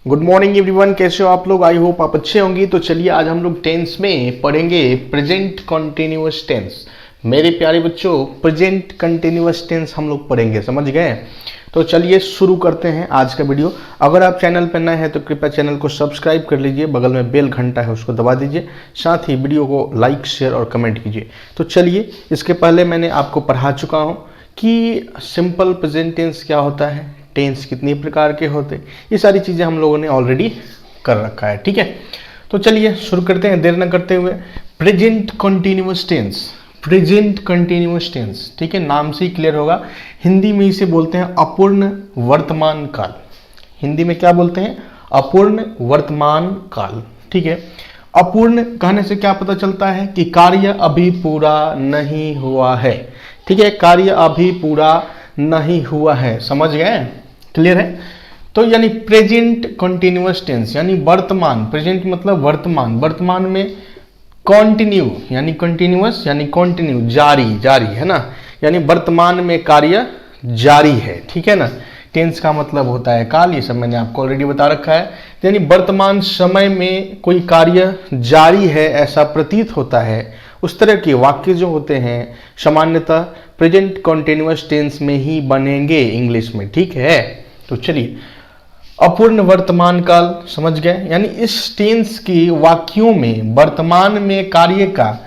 Good morning everyone, कैसे हो आप लोग? आई होप आप अच्छे होंगे। तो चलिए आज हम लोग टेंस में पढ़ेंगे प्रेजेंट कंटिन्यूअस टेंस। मेरे प्यारे बच्चों, प्रेजेंट कंटिन्यूअस टेंस हम लोग पढ़ेंगे, समझ गए? तो चलिए शुरू करते हैं आज का वीडियो। अगर आप चैनल पर नए हैं तो कृपया चैनल को सब्सक्राइब कर लीजिए, बगल में बेल घंटा है उसको दबा दीजिए, साथ ही वीडियो को लाइक शेयर और कमेंट कीजिए। तो चलिए, इसके पहले मैंने आपको पढ़ा चुका हूँ कि सिंपल प्रेजेंट टेंस क्या होता है, टेंस कितने प्रकार के होते, ये सारी चीज़ें हम लोगों ने ऑलरेडी कर रखा है, ठीक है? तो चलिए शुरू करते हैं देर न करते हुए। Present continuous tense, present continuous tense, ठीक है, नाम से ही क्लियर होगा। हिंदी में इसे बोलते हैं अपूर्ण वर्तमान काल। हिंदी में क्या बोलते हैं? अपूर्ण वर्तमान काल, ठीक है। अपूर्ण कहने से क्या पता चलता है कि कार्य अभी पूरा नहीं हुआ है, ठीक है, कार्य अभी पूरा नहीं हुआ है, समझ गए? क्लियर है? तो यानी प्रेजेंट कंटिन्यूअस टेंस यानी वर्तमान, प्रेजेंट मतलब वर्तमान, वर्तमान में कंटिन्यू यानी कंटिन्यूअस यानी कंटिन्यू, जारी, जारी है ना, यानी वर्तमान में कार्य जारी है, ठीक है ना। टेंस का मतलब होता है काल, ये सब मैंने आपको ऑलरेडी बता रखा है। यानी वर्तमान समय में कोई कार्य जारी है ऐसा प्रतीत होता है, उस तरह के वाक्य जो होते हैं सामान्यतः प्रेजेंट कंटिन्यूअस टेंस में ही बनेंगे इंग्लिश में, ठीक है। तो चलिए, अपूर्ण वर्तमान काल समझ गए, यानी इस टेंस की वाक्यों में वर्तमान में कार्य का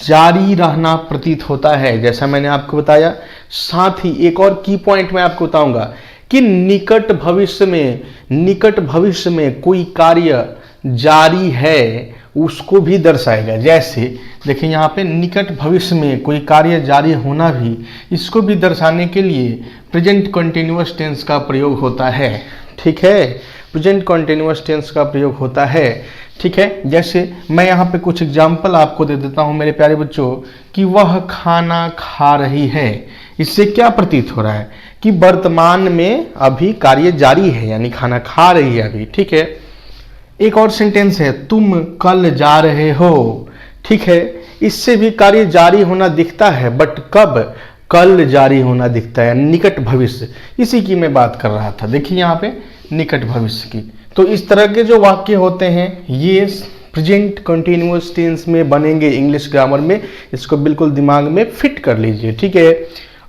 जारी रहना प्रतीत होता है, जैसा मैंने आपको बताया। साथ ही एक और की पॉइंट मैं आपको बताऊंगा कि निकट भविष्य में कोई कार्य जारी है उसको भी दर्शाएगा। जैसे देखिए यहाँ पे निकट भविष्य में कोई कार्य जारी होना भी, इसको भी दर्शाने के लिए प्रेजेंट कंटिन्यूअस टेंस का प्रयोग होता है, ठीक है। प्रेजेंट कंटिन्यूअस टेंस का प्रयोग होता है, ठीक है। जैसे मैं यहाँ पे कुछ एग्जाम्पल आपको दे देता हूँ मेरे प्यारे बच्चों, कि वह खाना खा रही है। इससे क्या प्रतीत हो रहा है कि वर्तमान में अभी कार्य जारी है, यानी खाना खा रही है अभी, ठीक है। एक और सेंटेंस है, तुम कल जा रहे हो, ठीक है। इससे भी कार्य जारी होना दिखता है, बट कब? कल जारी होना दिखता है, निकट भविष्य। इसी की मैं बात कर रहा था, देखिए यहाँ पे निकट भविष्य की। तो इस तरह के जो वाक्य होते हैं ये प्रेजेंट कंटिन्यूअस टेंस में बनेंगे इंग्लिश ग्रामर में, इसको बिल्कुल दिमाग में फिट कर लीजिए, ठीक है।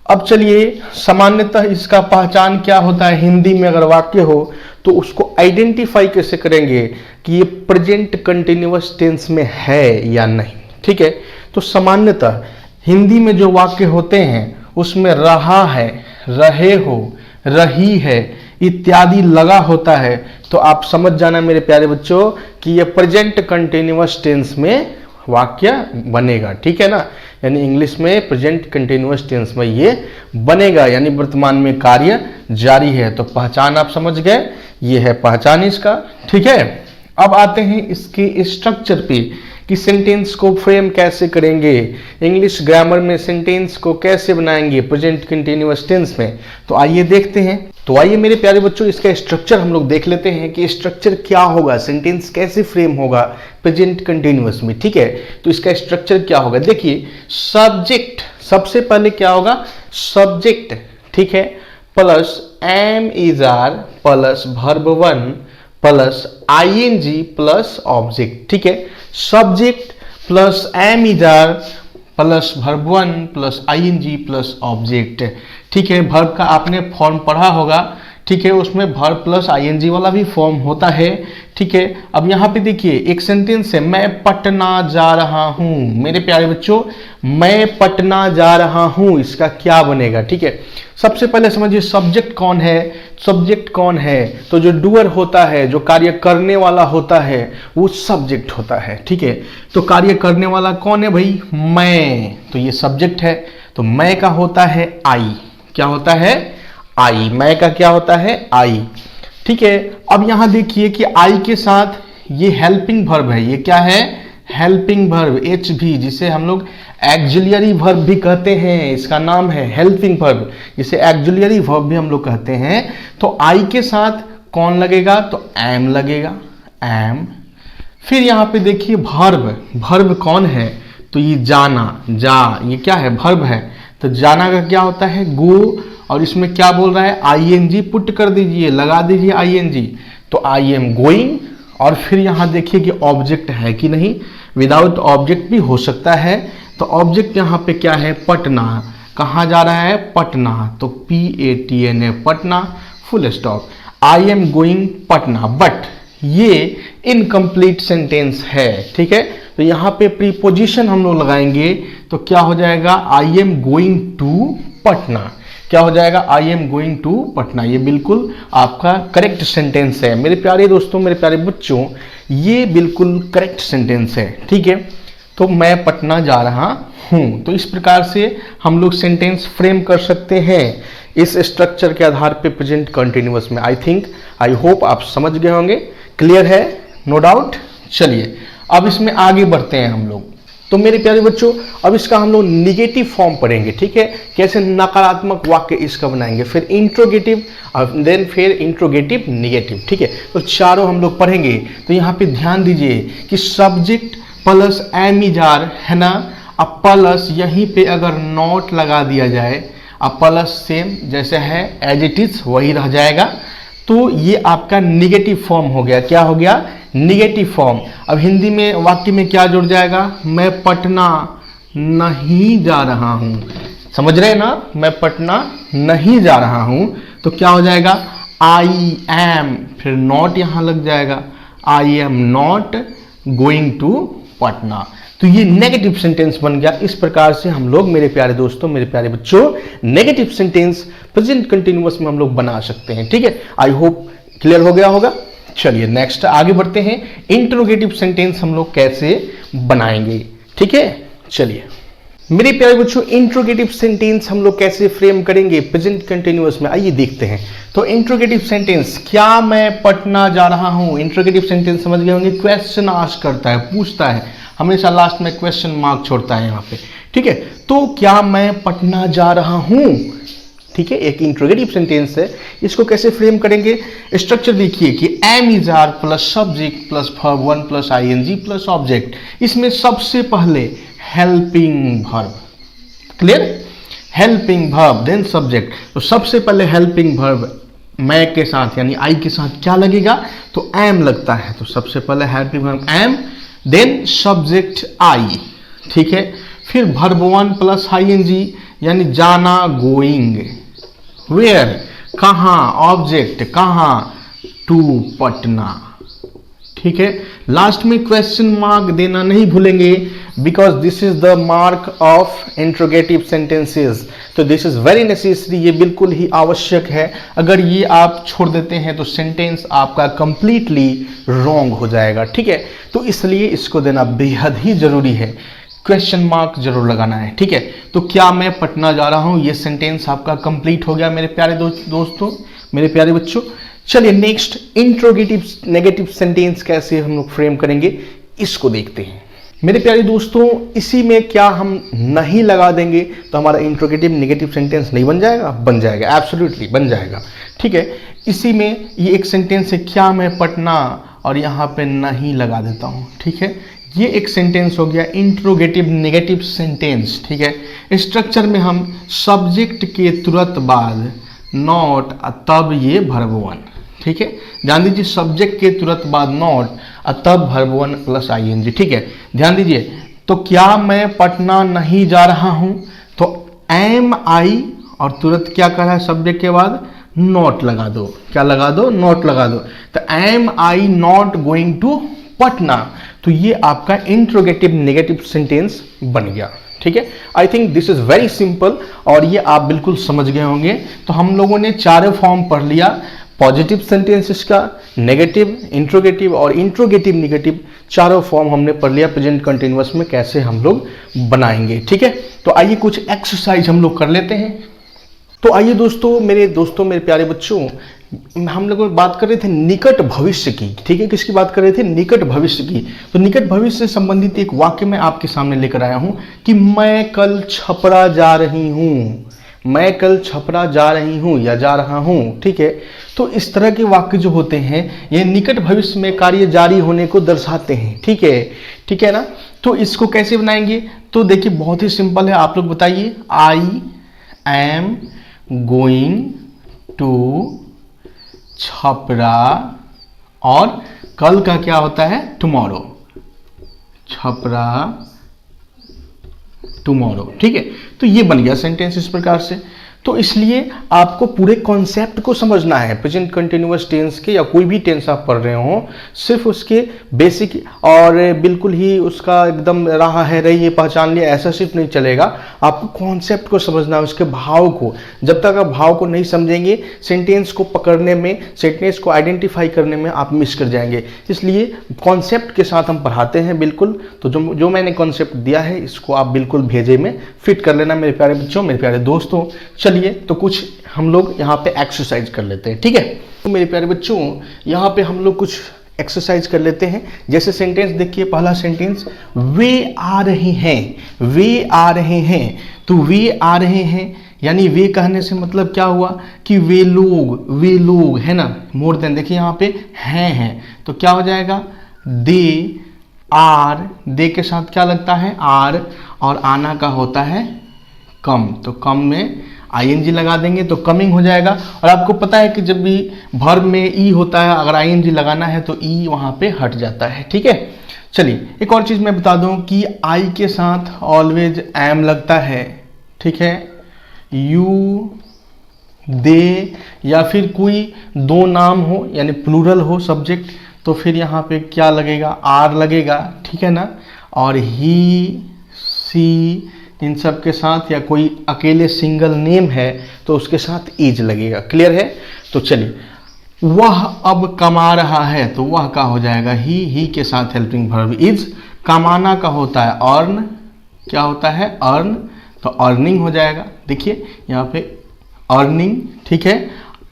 अब चलिए, सामान्यतः इसका पहचान क्या होता है हिंदी में अगर वाक्य हो तो उसको आइडेंटिफाई कैसे करेंगे कि ये प्रेजेंट कंटिन्यूअस टेंस में है या नहीं, ठीक है। तो सामान्यतः हिंदी में जो वाक्य होते हैं उसमें रहा है, रहे हो, रही है इत्यादि लगा होता है, तो आप समझ जाना मेरे प्यारे बच्चों कि ये प्रेजेंट कंटिन्यूअस टेंस में वाक्य बनेगा, ठीक है ना। यानी इंग्लिश में प्रेजेंट कंटिन्यूअस टेंस में ये बनेगा, यानी वर्तमान में कार्य जारी है। तो पहचान आप समझ गए, ये है पहचान इसका, ठीक है। अब आते हैं इसके स्ट्रक्चर पे कि सेंटेंस को फ्रेम कैसे करेंगे, इंग्लिश ग्रामर में सेंटेंस को कैसे बनाएंगे प्रेजेंट कंटिन्यूअस टेंस में। तो आइए देखते हैं। तो आइए मेरे प्यारे बच्चों, इसका स्ट्रक्चर हम लोग देख लेते हैं कि स्ट्रक्चर क्या होगा, सेंटेंस कैसे फ्रेम होगा प्रेजेंट कंटिन्यूअस में, ठीक है। तो इसका स्ट्रक्चर क्या होगा, देखिए, सब्जेक्ट सबसे पहले क्या होगा, सब्जेक्ट, ठीक है, plus am is are plus verb one plus ING plus object, ठीक है। Subject plus am is are plus verb one plus ING plus object, ठीक है। वर्ब का आपने फॉर्म पढ़ा होगा, ठीक है, उसमें वर्ब प्लस आईएनजी वाला भी फॉर्म होता है, ठीक है। अब यहाँ पे देखिए एक सेंटेंस है, मैं पटना जा रहा हूँ। मेरे प्यारे बच्चों, मैं पटना जा रहा हूँ, इसका क्या बनेगा, ठीक है। सबसे पहले समझिए सब्जेक्ट कौन है, सब्जेक्ट कौन है, तो जो डूअर होता है, जो कार्य करने वाला होता है वो सब्जेक्ट होता है, ठीक है। तो कार्य करने वाला कौन है भाई, मैं, तो ये सब्जेक्ट है। तो मैं का होता है आई, क्या होता है, आई, मैं का क्या होता है, आई, ठीक है। अब यहां देखिए कि आई के साथ ये हेल्पिंग वर्ब है, ये क्या है, हेल्पिंग वर्ब, एच भी, जिसे हम लोग एक्सिलरी वर्ब भी कहते हैं, इसका नाम है हेल्पिंग वर्ब, जिसे एक्सिलरी वर्ब भी हम लोग कहते हैं। तो आई के साथ कौन लगेगा, तो एम लगेगा, एम। फिर यहाँ पे देखिए वर्ब, वर्ब कौन है, तो ये जाना, जा, ये क्या है, वर्ब है। तो जाना का क्या होता है, गो, और इसमें क्या बोल रहा है, आईएनजी पुट कर दीजिए, लगा दीजिए आईएनजी। तो आई एम गोइंग, और फिर यहां देखिए कि ऑब्जेक्ट है कि नहीं, विदाउट ऑब्जेक्ट भी हो सकता है। तो ऑब्जेक्ट यहां पे क्या है, पटना। कहां जा रहा है, पटना, तो PATNA, Patna, full stop. I am going Patna, but ये इनकम्प्लीट सेंटेंस है, ठीक है। तो यहां पे प्रीपोजिशन हम लोग लगाएंगे, तो क्या हो जाएगा, I am going to Patna. क्या हो जाएगा, I am going to Patna. ये बिल्कुल आपका करेक्ट सेंटेंस है मेरे प्यारे दोस्तों, मेरे प्यारे बच्चों, ये बिल्कुल करेक्ट सेंटेंस है, ठीक है। तो मैं पटना जा रहा हूं। तो इस प्रकार से हम लोग सेंटेंस फ्रेम कर सकते हैं इस स्ट्रक्चर के आधार पे प्रेजेंट कंटिन्यूअस में। आई होप आप समझ गए होंगे, क्लियर है, नो डाउट। चलिए अब इसमें आगे बढ़ते हैं हम लोग। तो मेरे प्यारे बच्चों, अब इसका हम लोग निगेटिव फॉर्म पढ़ेंगे, ठीक है, कैसे नकारात्मक वाक्य इसका बनाएंगे, फिर इंट्रोगेटिव, देन फिर इंट्रोगेटिव निगेटिव, ठीक है। तो चारों हम लोग पढ़ेंगे। तो यहाँ पे ध्यान दीजिए कि सब्जेक्ट प्लस एम इजार है ना, अब प्लस यहीं पे अगर नॉट लगा दिया जाए, अब प्लस सेम जैसे है एज इट इज वही रह जाएगा। तो ये आपका निगेटिव फॉर्म हो गया। क्या हो गया, निगेटिव फॉर्म। अब हिंदी में वाक्य में क्या जुड़ जाएगा, मैं पटना नहीं जा रहा हूं। समझ रहे हैं ना, मैं पटना नहीं जा रहा हूं। तो क्या हो जाएगा, आई एम, फिर नॉट यहां लग जाएगा, I am not going to Patna. तो ये नेगेटिव सेंटेंस बन गया। इस प्रकार से हम लोग, मेरे प्यारे दोस्तों, मेरे प्यारे बच्चों, नेगेटिव सेंटेंस प्रेजेंट कंटिन्यूअस में हम लोग बना सकते हैं, ठीक है। आई होप क्लियर हो गया होगा। चलिए नेक्स्ट आगे बढ़ते हैं, इंट्रोगेटिव सेंटेंस हम लोग कैसे बनाएंगे, ठीक है। चलिए मेरे प्यारे बच्चों, इंट्रोगेटिव सेंटेंस हम लोग कैसे फ्रेम करेंगे प्रेजेंट कंटिन्यूअस में, आइए देखते हैं। तो इंट्रोगेटिव सेंटेंस, क्या मैं पटना जा रहा हूं। इंट्रोगेटिव सेंटेंस समझ गए होंगे, क्वेश्चन आस्क करता है, पूछता है, हमेशा लास्ट में क्वेश्चन मार्क छोड़ता है यहाँ पे, ठीक है। तो क्या मैं पटना जा रहा हूं, ठीक है, एक इंट्रोगेटिव सेंटेंस है। इसको कैसे फ्रेम करेंगे, स्ट्रक्चर देखिए कि am is are plus subject plus verb 1 plus ING plus object. इसमें सबसे पहले helping verb, clear, helping verb then subject. तो सबसे पहले हेल्पिंग वर्ब मैं के साथ यानी आई के साथ क्या लगेगा, तो एम लगता है। तो सबसे पहले helping verb am, then subject I, ठीक है। फिर वर्ब 1 प्लस ING यानी जाना, गोइंग, वेयर, कहां, ऑब्जेक्ट कहां, टू पटना, ठीक है। लास्ट में क्वेश्चन मार्क देना नहीं भूलेंगे, because this is the mark of interrogative sentences. तो दिस इज वेरी नेसेसरी, ये बिल्कुल ही आवश्यक है। अगर ये आप छोड़ देते हैं तो सेंटेंस आपका कंप्लीटली रॉन्ग हो जाएगा, ठीक है। तो इसलिए इसको देना बेहद ही जरूरी है, क्वेश्चन मार्क जरूर लगाना है, ठीक है। तो क्या मैं पटना जा रहा हूं, ये सेंटेंस आपका कंप्लीट हो गया मेरे प्यारे दोस्तों, मेरे प्यारे बच्चों। चलिए नेक्स्ट, इंट्रोगेटिव नेगेटिव सेंटेंस कैसे हम लोग फ्रेम करेंगे, इसको देखते हैं मेरे प्यारे दोस्तों। इसी में क्या हम नहीं लगा देंगे तो हमारा इंट्रोगेटिव नेगेटिव सेंटेंस नहीं बन जाएगा, बन जाएगा, एब्सोल्युटली बन जाएगा, ठीक है। इसी में ये एक सेंटेंस है, क्या मैं पटना, और यहां पे नहीं लगा देता हूं, ठीक है। ये एक सेंटेंस हो गया इंट्रोगेटिव नेगेटिव सेंटेंस, ठीक है। स्ट्रक्चर में हम सब्जेक्ट के तुरंत बाद नॉट, तब ये वर्ब 1, ठीक है। ध्यान दीजिए, सब्जेक्ट के तुरंत बाद नॉट, तब वर्ब 1 प्लस ING, ठीक है। ध्यान दीजिए, तो क्या मैं पटना नहीं जा रहा हूं, तो एम आई, और तुरंत क्या कर रहा है, सब्जेक्ट के बाद नॉट लगा दो, क्या लगा दो, नॉट लगा दो। तो am I not going to Patna. तो ये आपका इंट्रोगेटिव नेगेटिव सेंटेंस बन गया, ठीक है। I think this is very simple, और ये आप बिल्कुल समझ गए होंगे। तो हम लोगों ने चारों फॉर्म पढ़ लिया, पॉजिटिव सेंटेंसेस का, नेगेटिव, इंट्रोगेटिव और इंट्रोगेटिव नेगेटिव, चारों फॉर्म हमने पढ़ लिया प्रेजेंट कंटिन्यूअस में कैसे हम लोग बनाएंगे, ठीक है। तो आइए कुछ एक्सरसाइज हम लोग कर लेते हैं। तो आइए दोस्तों, मेरे प्यारे बच्चों, हम लोग बात कर रहे थे निकट भविष्य की, ठीक है। किसकी बात कर रहे थे, निकट भविष्य की। तो निकट भविष्य से संबंधित एक वाक्य मैं आपके सामने लेकर आया हूं कि मैं कल छपरा जा रही हूं, मैं कल छपरा जा रही हूं या जा रहा हूं, ठीक है। तो इस तरह के वाक्य जो होते हैं ये निकट भविष्य में कार्य जारी होने को दर्शाते हैं, ठीक है, ठीक है ना। तो इसको कैसे बनाएंगे, तो देखिए बहुत ही सिंपल है, आप लोग बताइए। I am going to Chhapra और कल का क्या होता है, टुमारो, छपरा टुमारो, ठीक है। तो ये बन गया सेंटेंस इस प्रकार से। तो इसलिए आपको पूरे कॉन्सेप्ट को समझना है प्रेजेंट कंटिन्यूअस टेंस के, या कोई भी टेंस आप पढ़ रहे हो, सिर्फ उसके बेसिक और बिल्कुल ही उसका एकदम रहा है रही है पहचान लिया, ऐसा सिर्फ नहीं चलेगा। आपको कॉन्सेप्ट को समझना है, उसके भाव को। जब तक आप भाव को नहीं समझेंगे, सेंटेंस को पकड़ने में, सेंटेंस को आइडेंटिफाई करने में आप मिस कर जाएंगे। इसलिए कॉन्सेप्ट के साथ हम पढ़ाते हैं बिल्कुल। तो जो मैंने कॉन्सेप्ट दिया है, इसको आप बिल्कुल भेजे में फिट कर लेना मेरे प्यारे बच्चों, मेरे प्यारे दोस्तों। चलिए तो कुछ हम लोग यहाँ पे एक्सरसाइज कर लेते हैं, ठीक है। तो मेरे प्यारे बच्चों, यहाँ पे हम लोग कुछ एक्सरसाइज कर लेते हैं। जैसे सेंटेंस देखिए, पहला सेंटेंस, वे आ रहे हैं, वे आ रहे हैं। तो वे आ रहे हैं यानी वे कहने से मतलब क्या हुआ कि वे लोग है ना, मोर देन। देखिए यहाँ पे हैं, तो क्या हो जाएगा, दे आर, दे के साथ क्या लगता है, आर, और आना का होता है कम, तो कम में आईएनजी लगा देंगे तो कमिंग हो जाएगा। और आपको पता है कि जब भी वर्ब में ई होता है, अगर आईएनजी लगाना है तो ई वहां पे हट जाता है, ठीक है। चलिए एक और चीज मैं बता दूं कि आई के साथ ऑलवेज एम लगता है, ठीक है। यू, दे, या फिर कोई दो नाम हो यानी प्लूरल हो सब्जेक्ट, तो फिर यहाँ पे क्या लगेगा, आर लगेगा, ठीक है ना। और ही, सी, इन सब के साथ, या कोई अकेले सिंगल नेम है तो उसके साथ इज लगेगा। क्लियर है। तो चलिए, वह अब कमा रहा है, तो वह का हो जाएगा ही के साथ हेल्पिंग वर्ब इज। कमाना का होता है अर्न, क्या होता है, अर्न, तो अर्निंग हो जाएगा। देखिए यहाँ पे अर्निंग, ठीक है।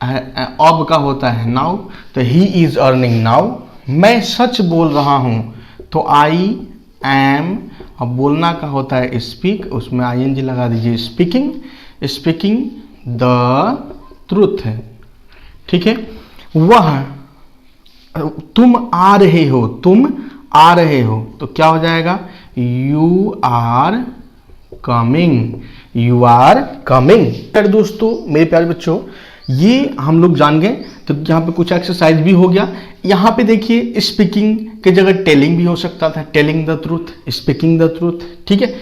अब का होता है नाउ, तो ही इज अर्निंग नाउ। मैं सच बोल रहा हूं, तो आई एम, अब बोलना का होता है स्पीक, उसमें आईएनजी लगा दीजिए, स्पीकिंग द ट्रूथ है, ठीक है। वह, तुम आ रहे हो, तो क्या हो जाएगा, यू आर कमिंग। फिर दोस्तों मेरे प्यारे बच्चों, ये हम लोग जान गए। तो यहाँ पे कुछ एक्सरसाइज भी हो गया। यहाँ पे देखिए स्पीकिंग के जगह टेलिंग भी हो सकता था, telling the truth, speaking the truth, ठीक है।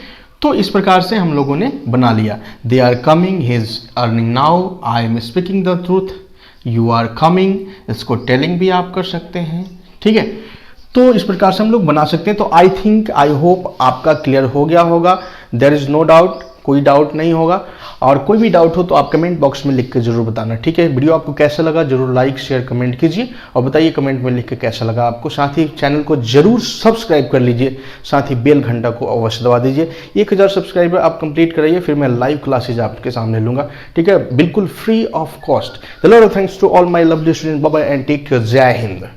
तो इस प्रकार से हम लोगों ने बना लिया, they are coming, he is earning now, I am speaking the truth, you are coming, इसको टेलिंग भी आप कर सकते हैं, ठीक है। तो इस प्रकार से हम लोग बना सकते हैं। तो आई थिंक, आई होप आपका क्लियर हो गया होगा। देयर इज नो डाउट, कोई डाउट नहीं होगा। और कोई भी डाउट हो तो आप कमेंट बॉक्स में लिख के जरूर बताना, ठीक है। वीडियो आपको कैसा लगा जरूर लाइक शेयर कमेंट कीजिए और बताइए कमेंट में लिख के कैसा लगा आपको। साथ ही चैनल को जरूर सब्सक्राइब कर लीजिए, साथ ही बेल घंटा को अवश्य दबा दीजिए। 1000 सब्सक्राइबर आप कंप्लीट कराइए, फिर मैं लाइव क्लासेज आपके सामने लूंगा, ठीक है, बिल्कुल free of cost. The lot of thanks to all my lovely student, bye bye and take care, जय हिंद।